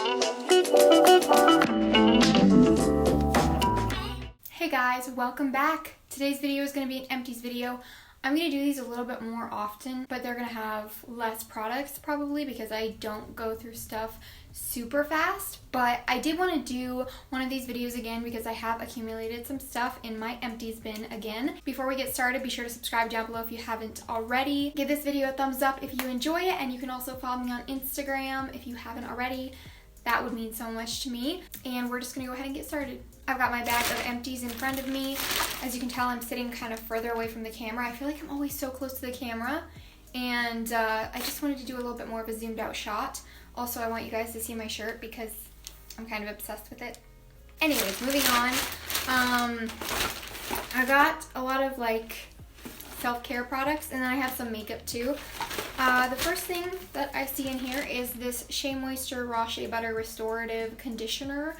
Hey guys, welcome back. Today's video is going to be an empties video. I'm going to do these a little bit more often, but they're going to have less products probably because I don't go through stuff super fast. But I did want to do one of these videos again because I have accumulated some stuff in my empties bin again. Before we get started, be sure to subscribe down below if you haven't already. Give this video a thumbs up if you enjoy it, and you can also follow me on Instagram if you haven't already. That would mean so much to me. And we're just going to go ahead and get started. I've got my bag of empties in front of me. As you can tell, I'm sitting kind of further away from the camera. I feel like I'm always so close to the camera, and I just wanted to do a little bit more of a zoomed out shot. Also, I want you guys to see my shirt because I'm kind of obsessed with it. Anyways, moving on. I got a lot of like self-care products, and then I have some makeup too. The first thing that I see in here is this Shea Moisture Raw Shea Butter Restorative Conditioner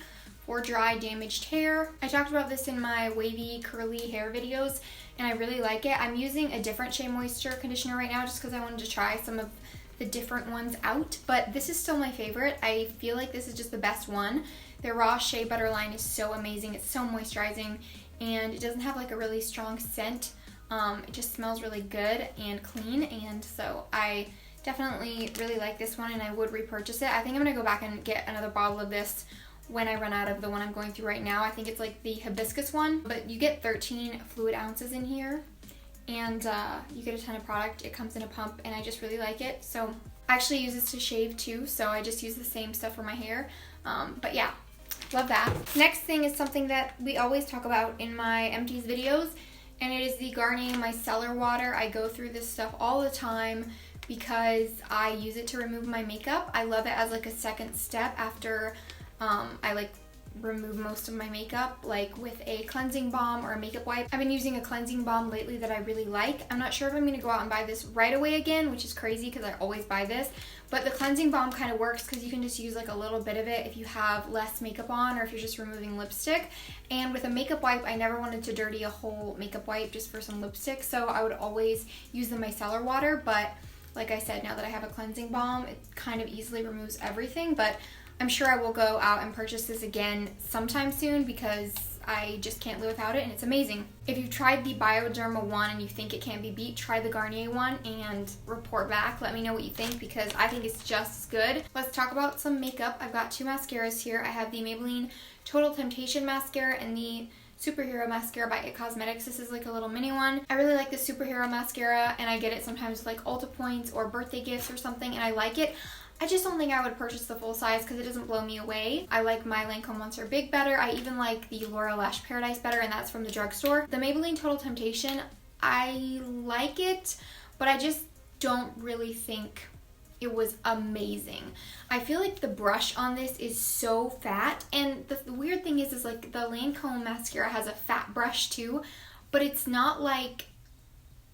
for dry, damaged hair. I talked about this in my wavy, curly hair videos, and I really like it. I'm using a different Shea Moisture conditioner right now just because I wanted to try some of the different ones out, but this is still my favorite. I feel like this is just the best one. Their Raw Shea Butter line is so amazing. It's so moisturizing, and it doesn't have like a really strong scent. It just smells really good and clean, and so I definitely really like this one, and I would repurchase it. I think I'm gonna go back and get another bottle of this when I run out of the one I'm going through right now. I think it's like the hibiscus one, but you get 13 fluid ounces in here, and you get a ton of product. It comes in a pump, and I just really like it. So I actually use this to shave too, so I just use the same stuff for my hair. But yeah, love that. Next thing is something that we always talk about in my empties videos, and it is the Garnier micellar water. I go through this stuff all the time because I use it to remove my makeup. I love it as like a second step after I like remove most of my makeup, like with a cleansing balm or a makeup wipe. I've been using a cleansing balm lately that I really like. I'm not sure if I'm going to go out and buy this right away again, which is crazy because I always buy this, but the cleansing balm kind of works because you can just use like a little bit of it if you have less makeup on or if you're just removing lipstick. And with a makeup wipe, I never wanted to dirty a whole makeup wipe just for some lipstick, so I would always use the micellar water. But like I said, now that I have a cleansing balm, it kind of easily removes everything. But I'm sure I will go out and purchase this again sometime soon because I just can't live without it, and it's amazing. If you've tried the Bioderma one and you think it can't be beat, try the Garnier one and report back. Let me know what you think because I think it's just as good. Let's talk about some makeup. I've got two mascaras here. I have the Maybelline Total Temptation mascara and the Superhero mascara by It Cosmetics. This is like a little mini one. I really like the Superhero mascara, and I get it sometimes with like Ulta points or birthday gifts or something, and I like it. I just don't think I would purchase the full size because it doesn't blow me away. I like my Lancome Monster Big better. I even like the L'Oreal Lash Paradise better, and that's from the drugstore. The Maybelline Total Temptation, I like it, but I just don't really think it was amazing. I feel like the brush on this is so fat, and the weird thing is like the Lancome mascara has a fat brush too, but it's not like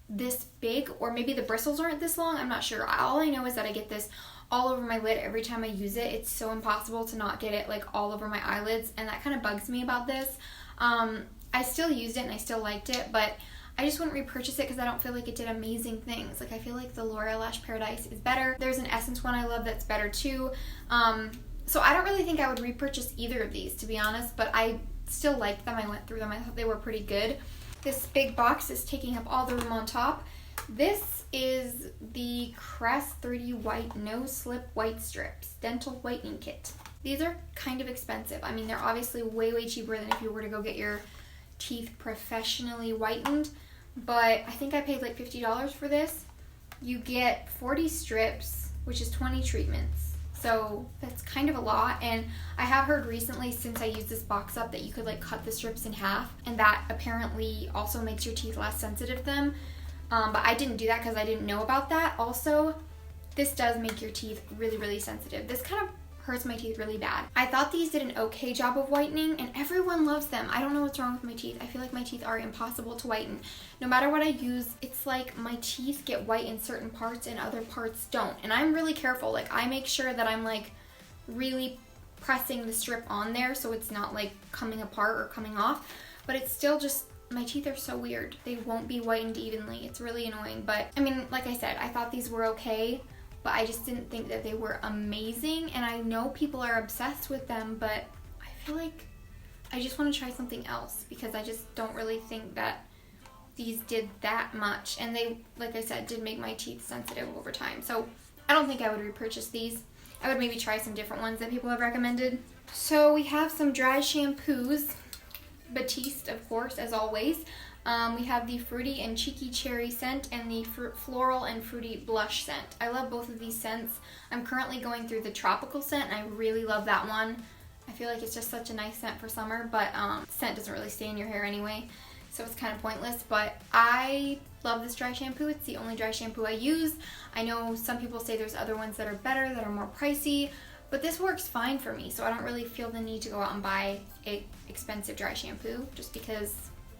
this big, or maybe the bristles aren't this long. I'm not sure. All I know is that I get this all over my lid every time I use it. It's so impossible to not get it like all over my eyelids, and that kind of bugs me about this. I still used it and I still liked it, but I just wouldn't repurchase it because I don't feel like it did amazing things. Like I feel like the L'Oreal Lash Paradise is better. There's an Essence one I love that's better too. So I don't really think I would repurchase either of these, to be honest, but I still liked them. I went through them. I thought they were pretty good. This big box is taking up all the room on top. This is the Crest 3D White No Slip White Strips Dental Whitening Kit. These are kind of expensive. I mean, they're obviously way, way cheaper than if you were to go get your teeth professionally whitened, but I think I paid like $50 for this. You get 40 strips, which is 20 treatments. So that's kind of a lot, and I have heard recently since I used this box up that you could like cut the strips in half, and that apparently also makes your teeth less sensitive to them. But I didn't do that because I didn't know about that. Also, this does make your teeth really, really sensitive. This kind of hurts my teeth really bad. I thought these did an okay job of whitening, and everyone loves them. I don't know what's wrong with my teeth. I feel like my teeth are impossible to whiten. No matter what I use, it's like my teeth get white in certain parts and other parts don't. And I'm really careful. Like, I make sure that I'm like really pressing the strip on there so it's not like coming apart or coming off. But it's still just, my teeth are so weird. They won't be whitened evenly. It's really annoying. But I mean, like I said, I thought these were okay, but I just didn't think that they were amazing. And I know people are obsessed with them, but I feel like I just want to try something else because I just don't really think that these did that much. And they, like I said, did make my teeth sensitive over time. So I don't think I would repurchase these. I would maybe try some different ones that people have recommended. So we have some dry shampoos. Batiste, of course, as always. We have the Fruity and Cheeky Cherry scent and the Floral and Fruity Blush scent. I love both of these scents. I'm currently going through the Tropical scent, and I really love that one. I feel like it's just such a nice scent for summer, but scent doesn't really stay in your hair anyway, so it's kind of pointless. But I love this dry shampoo. It's the only dry shampoo I use. I know some people say there's other ones that are better, that are more pricey, but this works fine for me, so I don't really feel the need to go out and buy an expensive dry shampoo just because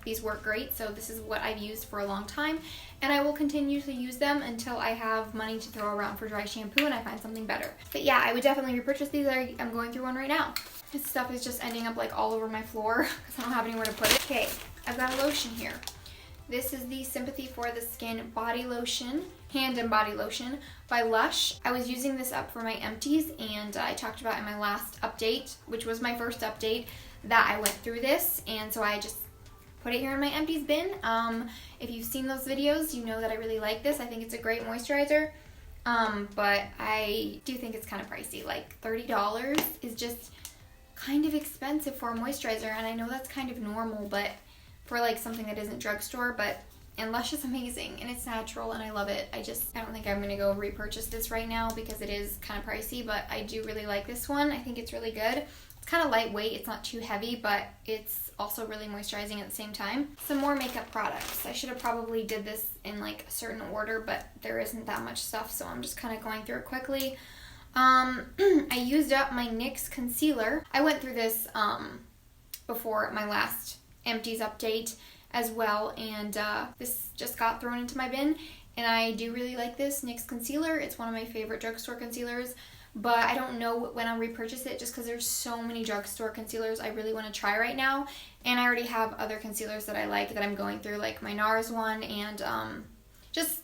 these work great. So this is what I've used for a long time, and I will continue to use them until I have money to throw around for dry shampoo and I find something better. But yeah, I would definitely repurchase these. I'm going through one right now. This stuff is just ending up like all over my floor because I don't have anywhere to put it. Okay, I've got a lotion here. This is the Sympathy for the Skin body lotion, hand and body lotion by Lush. I was using this up for my empties, and I talked about in my last update, which was my first update, that I went through this, and so I just put it here in my empties bin. If you've seen those videos, you know that I really like this. I think it's a great moisturizer, but I do think it's kind of pricey. Like $30 is just kind of expensive for a moisturizer, and I know that's kind of normal, but for like something that isn't drugstore, and Lush is amazing and it's natural and I love it. I don't think I'm gonna go repurchase this right now because it is kind of pricey, but I do really like this one. I think it's really good. It's kind of lightweight, it's not too heavy, but it's also really moisturizing at the same time. Some more makeup products. I should have probably did this in like a certain order, but there isn't that much stuff, so I'm just kind of going through it quickly. I used up my NYX concealer. I went through this before my last empties update as well, and this just got thrown into my bin, and I do really like this NYX concealer. It's one of my favorite drugstore concealers, but I don't know when I'll repurchase it just because there's so many drugstore concealers I really want to try right now, and I already have other concealers that I like that I'm going through, like my NARS one, and just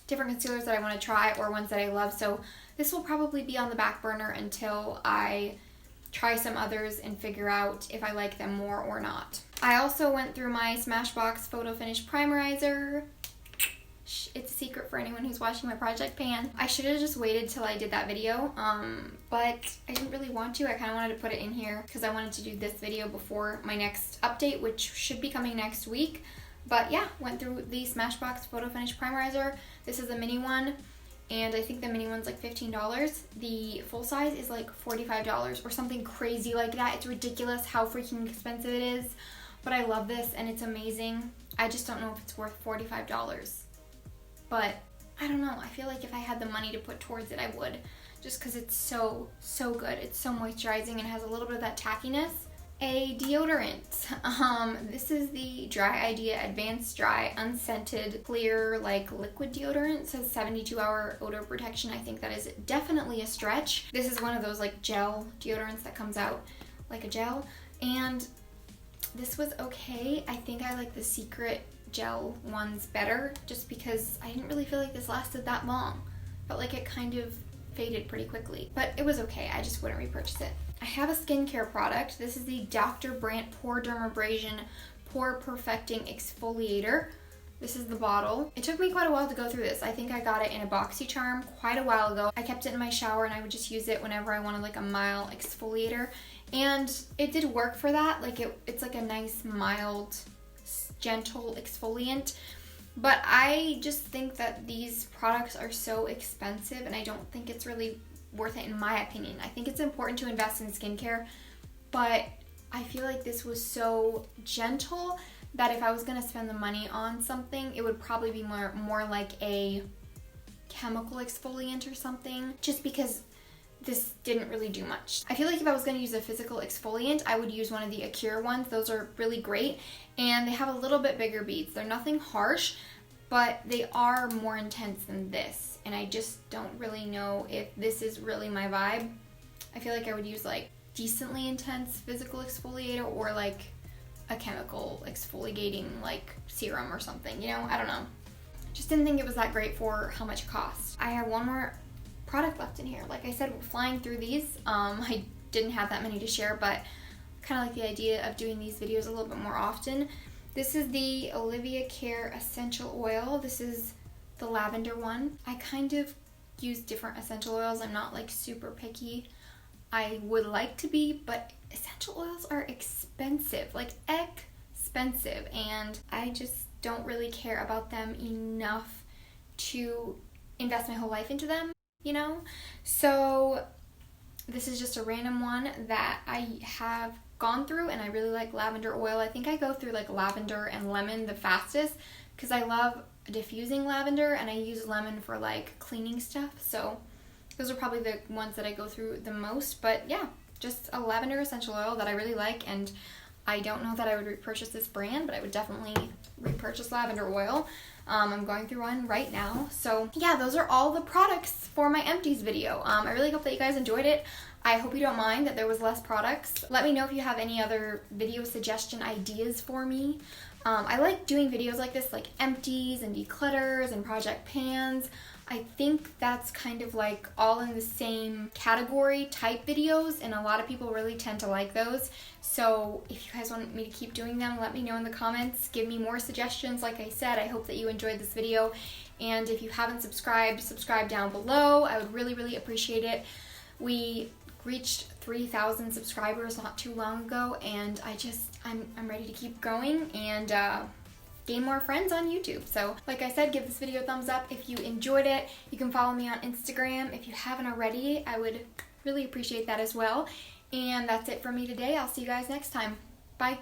different concealers that I want to try or ones that I love. So this will probably be on the back burner until I try some others and figure out if I like them more or not. I also went through my Smashbox photofinish primerizer. It's a secret for anyone who's watching my project pan. I should have just waited till I did that video, but I didn't really want to. I kind of wanted to put it in here because I wanted to do this video before my next update, which should be coming next week. But yeah, went through the Smashbox photofinish primerizer. This is a mini one, and I think the mini one's like $15. The full size is like $45 or something crazy like that. It's ridiculous how freaking expensive it is, but I love this and it's amazing. I just don't know if it's worth $45, but I don't know. I feel like if I had the money to put towards it, I would, just because it's so good. It's so moisturizing and has a little bit of that tackiness. A deodorant. This is the Dry Idea Advanced Dry Unscented Clear like liquid deodorant. It says 72-hour odor protection. I think that is definitely a stretch. This is one of those like gel deodorants that comes out like a gel, and this was okay. I think I like the Secret gel ones better just because I didn't really feel like this lasted that long. Felt like it kind of faded pretty quickly, but it was okay. I just wouldn't repurchase it. I have a skincare product. This is the Dr. Brandt Pore Dermabrasion Pore Perfecting Exfoliator. This is the bottle. It took me quite a while to go through this. I think I got it in a BoxyCharm quite a while ago. I kept it in my shower and I would just use it whenever I wanted like a mild exfoliator. And it did work for that. Like it's like a nice, mild, gentle exfoliant. But I just think that these products are so expensive and I don't think it's really worth it in my opinion. I think it's important to invest in skincare, but I feel like this was so gentle that if I was going to spend the money on something, it would probably be more like a chemical exfoliant or something, just because this didn't really do much. I feel like if I was going to use a physical exfoliant, I would use one of the Acure ones. Those are really great, and they have a little bit bigger beads. They're nothing harsh, but they are more intense than this, and I just don't really know if this is really my vibe. I feel like I would use like decently intense physical exfoliator or like a chemical exfoliating like serum or something, you know? I don't know. Just didn't think it was that great for how much it cost. I have one more product left in here. Like I said, we're flying through these. I didn't have that many to share, but kind of like the idea of doing these videos a little bit more often. This is the Olivia Care Essential Oil. This is the lavender one. I kind of use different essential oils. I'm not like super picky. I would like to be, but essential oils are expensive, like expensive, and I just don't really care about them enough to invest my whole life into them, you know? So this is just a random one that I have gone through, and I really like lavender oil. I think I go through like lavender and lemon the fastest because I love diffusing lavender, and I use lemon for like cleaning stuff. So those are probably the ones that I go through the most. But yeah, just a lavender essential oil that I really like, and I don't know that I would repurchase this brand, but I would definitely repurchase lavender oil. I'm going through one right now. So yeah, those are all the products for my empties video. I really hope that you guys enjoyed it. I hope you don't mind that there was less products. Let me know if you have any other video suggestion ideas for me. I like doing videos like this, like empties and declutters and project pans. I think that's kind of like all in the same category type videos, and a lot of people really tend to like those. So if you guys want me to keep doing them, let me know in the comments. Give me more suggestions. Like I said, I hope that you enjoyed this video, and if you haven't subscribed, subscribe down below. I would really, really appreciate it. We reached 3,000 subscribers not too long ago, and I'm ready to keep going and gain more friends on YouTube. So like I said, give this video a thumbs up if you enjoyed it. You can follow me on Instagram if you haven't already. I would really appreciate that as well. And that's it for me today. I'll see you guys next time. Bye.